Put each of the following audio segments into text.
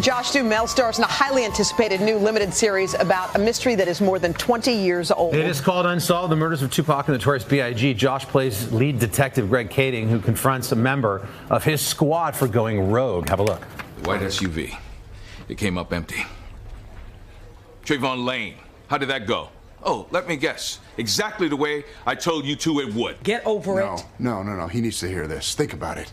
Josh Duhamel stars in a highly anticipated new limited series about a mystery that is more than 20 years old. It is called Unsolved, the Murders of Tupac and Notorious B.I.G. Josh plays lead detective Greg Kading, who confronts a member of his squad for going rogue. Have a look. White SUV. It came up empty. Trayvon Lane. How did that go? Oh, let me guess. Exactly the way I told you two it would. Get over it. No. He needs to hear this. Think about it.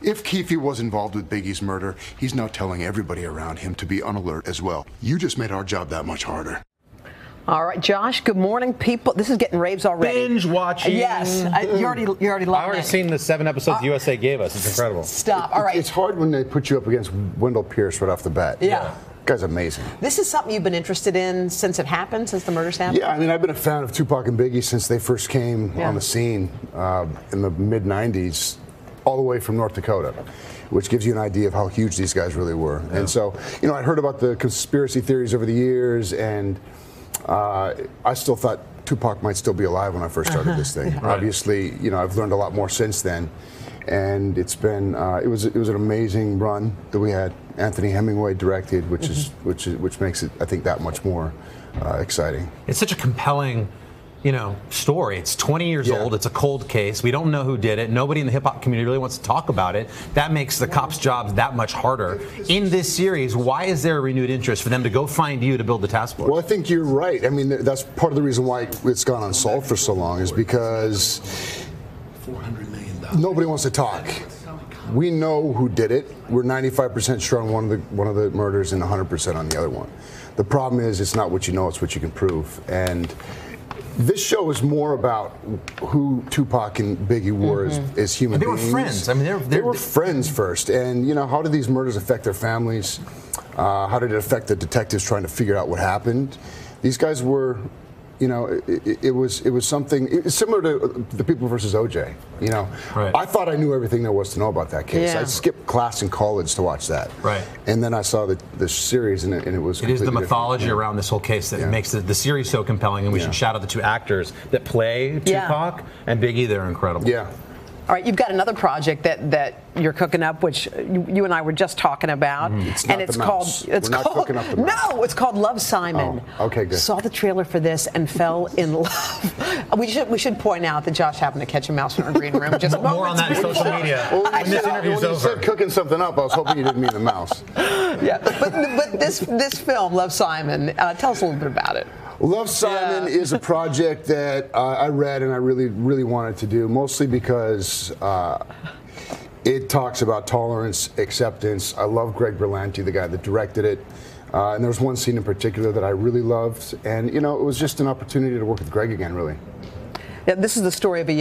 If Keefe was involved with Biggie's murder, he's now telling everybody around him to be on alert as well. You just made our job that much harder. All right, Josh, good morning, people. This is getting raves already. Binge watching. Yes. You already loved it. I've already seen the 7 episodes USA gave us. It's incredible. Stop. All right. It's hard when they put you up against Wendell Pierce right off the bat. Yeah. Guy's amazing. This is something you've been interested in since it happened, since the murders happened? Yeah, I mean, I've been a fan of Tupac and Biggie since they first came on the scene in the mid-'90s, all the way from North Dakota, which gives you an idea of how huge these guys really were. Yeah. And so, you know, I'd heard about the conspiracy theories over the years, and I still thought Tupac might still be alive when I first started this thing. Right. Obviously, you know, I've learned a lot more since then, and it's been it was an amazing run that we had. Anthony Hemingway directed, which makes it, I think, that much more exciting. It's such a compelling, you know, story. It's 20 years old. It's a cold case. We don't know who did it. Nobody in the hip-hop community really wants to talk about it. That makes the cops' jobs that much harder. In this series, why is there a renewed interest for them to go find you to build the task force? Well, I think you're right. I mean, that's part of the reason why it's gone unsolved for so long, is because nobody wants to talk. We know who did it. We're 95% sure on one of the murders and 100% on the other one. The problem is, it's not what you know, it's what you can prove. And this show is more about who Tupac and Biggie were as human beings. They were friends. I mean, they were friends first. And, you know, how did these murders affect their families? How did it affect the detectives trying to figure out what happened? These guys were, you know, it was something. It's similar to the People versus OJ. You know, I thought I knew everything there was to know about that case. I skipped class in college to watch that. And then I saw the series, and it was. It is the mythology around this whole case that makes the series so compelling. And we should shout out the 2 actors that play Tupac and Biggie. They're incredible. Yeah. All right, you've got another project that you're cooking up, which you and I were just talking about, and it's called. No, it's called Love, Simon. Oh, okay, good. Saw the trailer for this and fell in love. We should point out that Josh happened to catch a mouse in our green room. Just more on that in social media. Well, when this interview's over. You said cooking something up, I was hoping you didn't mean the mouse. Yeah, but this film, Love, Simon, tell us a little bit about it. Love, Simon is a project that I read and I really wanted to do, mostly because it talks about tolerance, acceptance. I love Greg Berlanti, the guy that directed it. And there was one scene in particular that I really loved. And, you know, it was just an opportunity to work with Greg again, really. Yeah, this is the story of a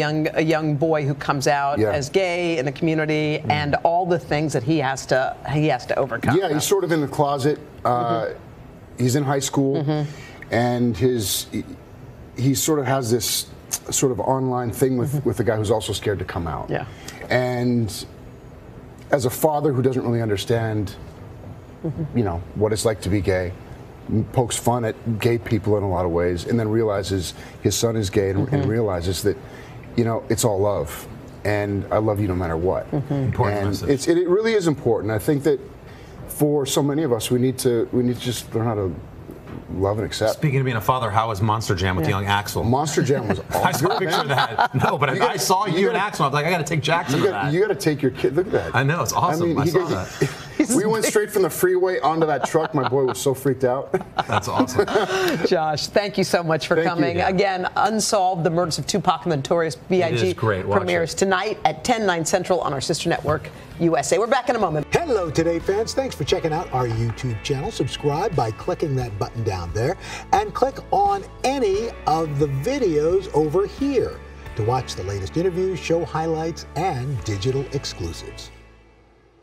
young boy who comes out as gay in the community and all the things that he has to overcome. Yeah, he's sort of in the closet. He's in high school. And he sort of has this sort of online thing with the guy who's also scared to come out. Yeah. And as a father who doesn't really understand, you know, what it's like to be gay, pokes fun at gay people in a lot of ways, and then realizes his son is gay and realizes that, you know, it's all love, and I love you no matter what. Important and message. it really is important. I think that for so many of us, we need to just learn how to love and accept. Speaking of being a father, how was Monster Jam with young Axel? Monster Jam was awesome. I saw a picture of that. No, but I saw you and Axel. I was like, I got to take Jackson to that. You got to take your kid. Look at that. I know, it's awesome. I saw that. We went straight from the freeway onto that truck. My boy was so freaked out. That's awesome. Josh, thank you so much for coming. Again, Unsolved, the Murders of Tupac and the Notorious B.I.G. premieres tonight at 10, 9 Central on our sister network, USA. We're back in a moment. Hello, Today fans. Thanks for checking out our YouTube channel. Subscribe by clicking that button down there and click on any of the videos over here to watch the latest interviews, show highlights, and digital exclusives.